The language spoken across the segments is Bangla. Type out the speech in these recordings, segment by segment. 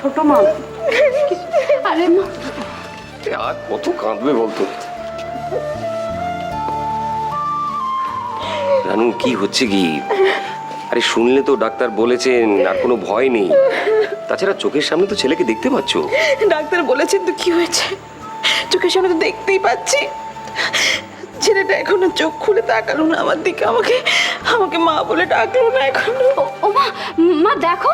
ছোট মা। আরে মা, আর কত কাঁদবে বলতো? রানু কি হচ্ছে কি? আরে শুনলে তো ডাক্তার বলেছেন আর কোনো ভয় নেই। তাছাড়া চোখের সামনে তো ছেলেকে দেখতে পাচ্ছ। ডাক্তার বলেছেন তো কি হয়েছে? চোখের সামনে তো দেখতেই পাচ্ছি। ছেলেটা এখনো চোখ খুলে তাকালো না আমার দিকে, আমাকে আমাকে মা বলে ডাকলো না এখনো। ও মা, মা দেখো।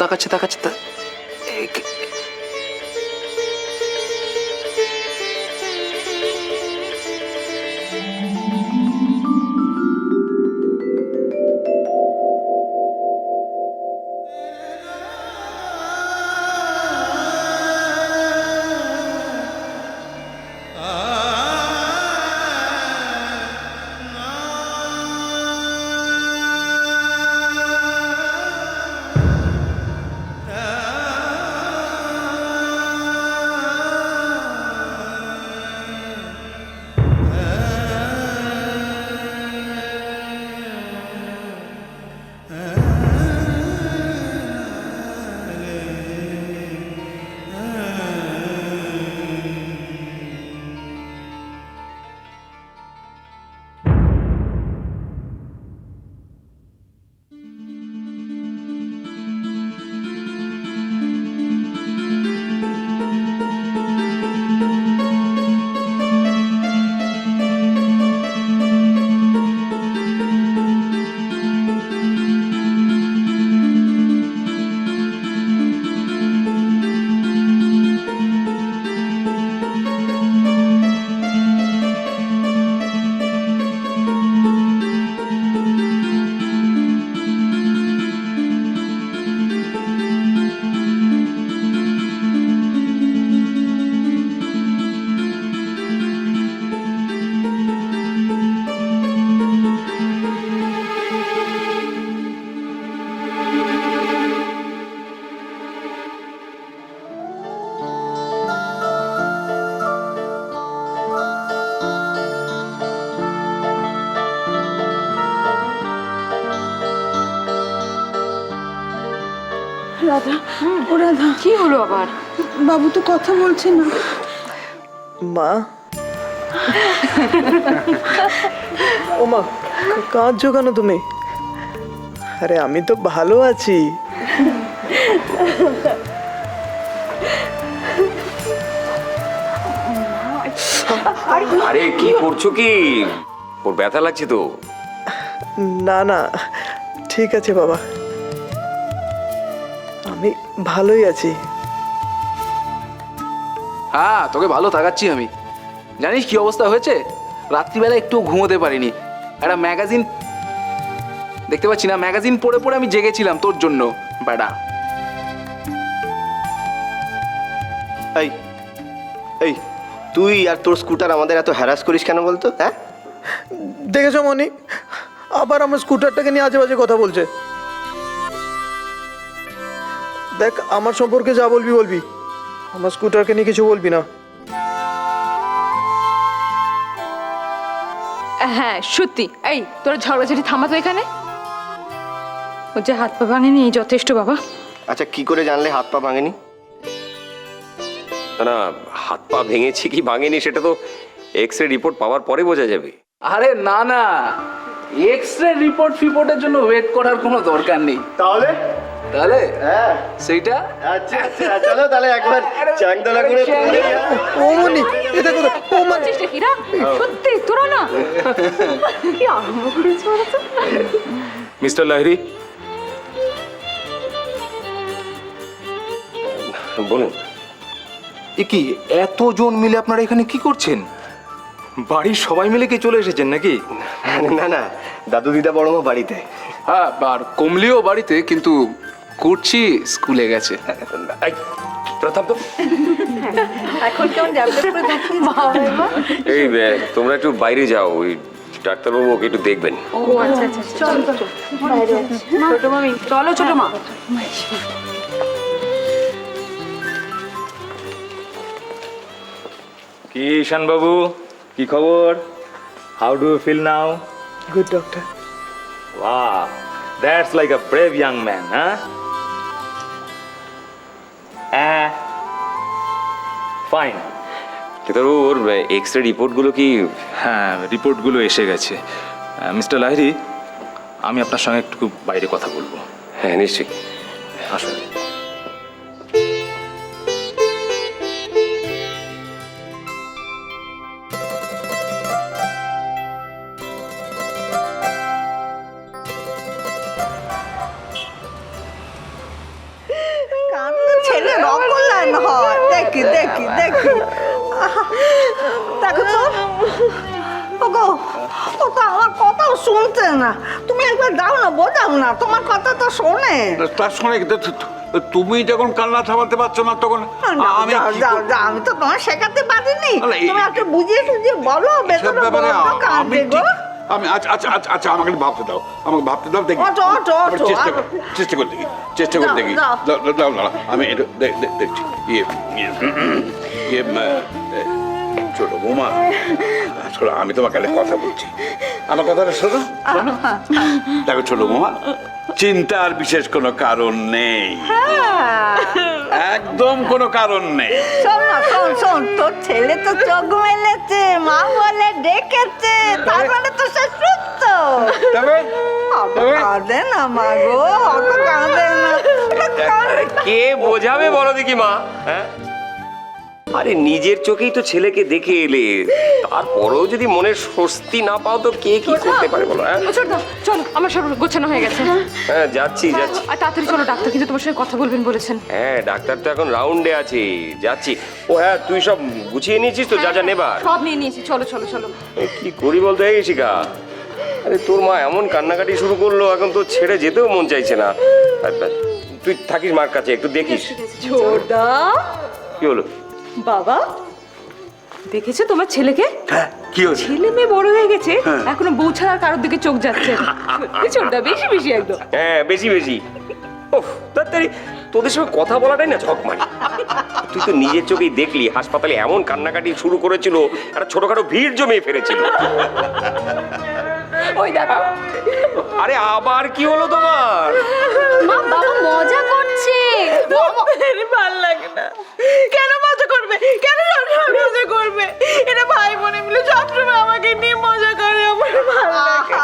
তাকাচ্ছে তাকাচ্ছে রাধা, ও রাধা, কি হলো আবার? বাবু তো কথা বলছে না। মা, ও মা, কাঁদছো কেন তুমি? আরে আমি তো ভালো আছি। আরে কি করছো কি? ওর ব্যথা লাগছে তো? না না, ঠিক আছে বাবা, আমি ভালোই আছি। হ্যাঁ, তোকে ভালো থাকাচ্ছি আমি। জানিস কি অবস্থা হয়েছে? রাত্রিবেলা একটু ঘুমোতে পারিনি। একটা ম্যাগাজিন দেখতে পাচ্ছি না, ম্যাগাজিন পড়ে পড়ে আমি জেগেছিলাম তোর জন্য বেটা। এই এই তুই আর তোর স্কুটার আমাদের এত হ্যারাস করিস কেন বলতো? হ্যাঁ, দেখেছো মনি, আবার আমার স্কুটারটাকে নিয়ে আজে বাজে কথা বলছে। দেখ, আমার সম্পর্কে যা বলবি বলবি, আমার স্কুটারকে নিয়ে কিছু বলবি না। হ্যাঁ সত্যি, এই তোরা ঝগড়াঝাটি থামাতো এখানে। ও যে হাত পা ভাঙেনি যথেষ্ট বাবা। আচ্ছা কি করে জানলে হাত পা ভাঙেনি? না, হাত পা ভেঙেছি কি ভাঙেনি সেটা তো এক্স-রে রিপোর্ট পাওয়ার পরে বোঝা যাবে। আরে না না, এক্স-রে রিপোর্ট ফিপোর্টের জন্য ওয়েট করার কোনো দরকার নেই। তাহলে তাহলে হ্যাঁ, সেইটা আচ্ছা আচ্ছা, চলো তাহলে একবার চাংদলা করে ও মনি, এ দেখো তো, ও মা, চেষ্টা কিরা সত্যি তোরা না কি আরম্ভ করেছো বলতো? মিস্টার লাহিড়ী, বলুন। এ কি, এতজন মিলে আপনারা এখানে কি করছেন? বাড়ির সবাই মিলে কি চলে এসেছেন নাকি? না না, দাদু দিদা বড় মা বাড়িতে। হ্যাঁ, আর কমলিও বাড়িতে, কিন্তু কুর্চি স্কুলে গেছে। এই, তোরা থাম তো। এখন কেমন ডেভেলপ করে দেখি এই তোমরা একটু বাইরে যাও, ওই ডাক্তারবাবু ওকে একটু দেখবেন। ও আচ্ছা আচ্ছা, চল চল ছোট মামি, চলো ছোট মা। কি ঈশান বাবু, কি খবর? How do you feel now? Good doctor. Wow, that's like a brave young man, huh? Fine. ডাক্তারবাবু ওর এক্স রে রিপোর্টগুলো কি? হ্যাঁ, রিপোর্টগুলো এসে গেছে। মিস্টার লাহিড়ী, আমি আপনার সঙ্গে একটু বাইরে কথা বলবো। হ্যাঁ নিশ্চয়ই, আসুন। কাঁদলে ছেলের অকল্যাণ হয়। দেখি দেখি দেখি, দেখো তো ওগো, ও তো আমার কথাও শুনছে না। তুমি একবার দাও না, বোঝাও না, তোমার কথা তো শোনে। তার সঙ্গে তুমি যখন কান্না থামাতে পারছো না তখন আমি যাও কি যাও করব? যাও, আমি তো তোমার শেখাতে পারিনি। আরে, তুমি একটু বুঝিয়ে সুঝিয়ে বলো, এসব বেতন ব্যাপারে বড্ড আমি কাঁদে গো। ঠিক- আমি আচ্ছা আচ্ছা আচ্ছা আচ্ছা আমাকে ভাবতে দাও, আমাকে ভাবতে দাও, দেখি ওঠো, ওঠো, আমি ওঠো, চেষ্টা আর- করি, চেষ্টা করে দেখি, চেষ্টা করে দাও, দেখি। দাও। দাও দাও, আমি এটা দেখছি। ছোট বৌমা, শোনো, আমি তোমাকে একটা কথা বলছি, আমার কথাটা শোনো শোনো। দেখো ছোট বৌমা, চিন্তার বিশেষ কোনো কারণ নেই, একদম কোনো কারণ নেই। শোন না, শোন শোন, তোর ছেলে তো চোখ মেলেছে, মা বলে ডেকেছে, তার মানে তো সে সুস্থ। তবে অত কাঁদে না মা গো, অত কাঁদে না। কে বোঝাবে বলো দেখি মা? হ্যাঁ, আরে নিজের চোখেই তো ছেলেকে দেখে এলে, তারপরেও যদি মনের স্বস্তি না পাও তো কে কি করতে পারে বলো? হ্যাঁ ও ছোট দা, চলো, আমার সব গোছানো হয়ে গেছে। হ্যাঁ যাচ্ছি যাচ্ছি। আর তাড়াতাড়ি চলো, ডাক্তার কিন্তু তোমার সঙ্গে কথা বলবেন বলেছেন। হ্যাঁ ডাক্তার তো এখন রাউন্ডে আছে, যাচ্ছি। ও হ্যাঁ, তুই সব গুছিয়ে নিয়েছিস তো যা যা নেবার? সব নিয়ে নিয়েছি, চলো চলো চলো। এ, কি করি বলতে এই শিখা, আরে তোর মা এমন কান্নাকাটি শুরু করলো, এখন তো ছেড়ে যেতেও মন চাইছে না। তুই থাকিস মার কাছে, একটু দেখিস। ছোটদা, কি হলো? বাবা দেখেছো তোমার ছেলেকে? হ্যাঁ, কি হয়েছে? ছেলে মেয়ে বড় হয়ে গেছে, এখনো বউ ছাড়া কারোর দিকে চোখ যাচ্ছে। সত্যি ছোটদা, বেশি বেশি একদম। হ্যাঁ বেশি বেশি। ওহ তাড়াতাড়ি, তোদের সঙ্গে কথা বলাটাই না ঝক মারি। তুই তো নিজের চোখেই দেখলি হাসপাতালে এমন কান্নাকাটি শুরু করেছিল, একটা ছোটখাটো ভিড় জমিয়ে ফেলেছিল। ওই দেখো, আরে আবার কি হলো তোমার? মা বাবা মজা করছে। ভাল লাগে না। কেন মজা করবে? কেন সবসময় মজা করবে? এটা ভাই বোনে মিলে সবসময় আমাকে নিয়ে মজা করে, আমার ভালো লাগে।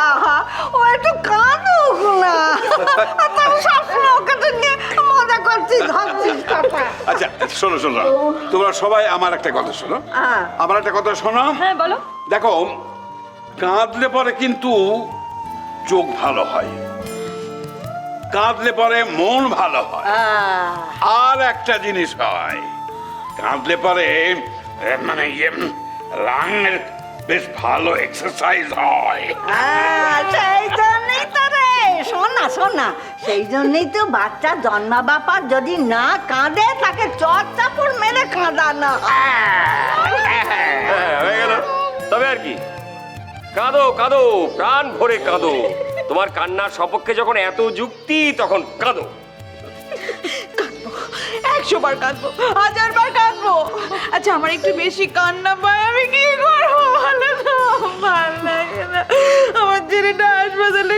ও একটু কাঁদুক না, আর তাও সবসময় ওকে তো নিয়ে মজা করছিস, হাসছিস কথা। আচ্ছা শোনো শোনো, তোমরা সবাই আমার একটা কথা শোনো, আমার একটা কথা শোনো। হ্যাঁ বলো। দেখো, কাঁদলে পরে কিন্তু চোখ ভালো হয়, কাঁদলে পরে মন ভালো হয়, আর একটা জিনিস হয়, কাঁদলে পরে মানে লাঙের বেশ ভালো এক্সারসাইজ হয়। সেই জন্যই তো রে, শোন না শোন না, সেই জন্যই তো বাচ্চা জন্মা বাপার যদি না কাঁদে, তাকে চট চাপড় মেরে কাঁদানো হয়। হ্যাঁ হয়ে গেল, তবে আর কি, কাঁদো কাঁদো, প্রাণ ভরে কাঁদো। তোমার কান্নার সপক্ষে যখন এত যুক্তি, তখন কাঁদো। 100 বার কাঁদবো, 1000 বার কাঁদবো। আচ্ছা আমার একটু বেশি কান্না পায়, আমি কি করবো? ভালো লাগে না, আমার ছেলেটা হাসপাতালে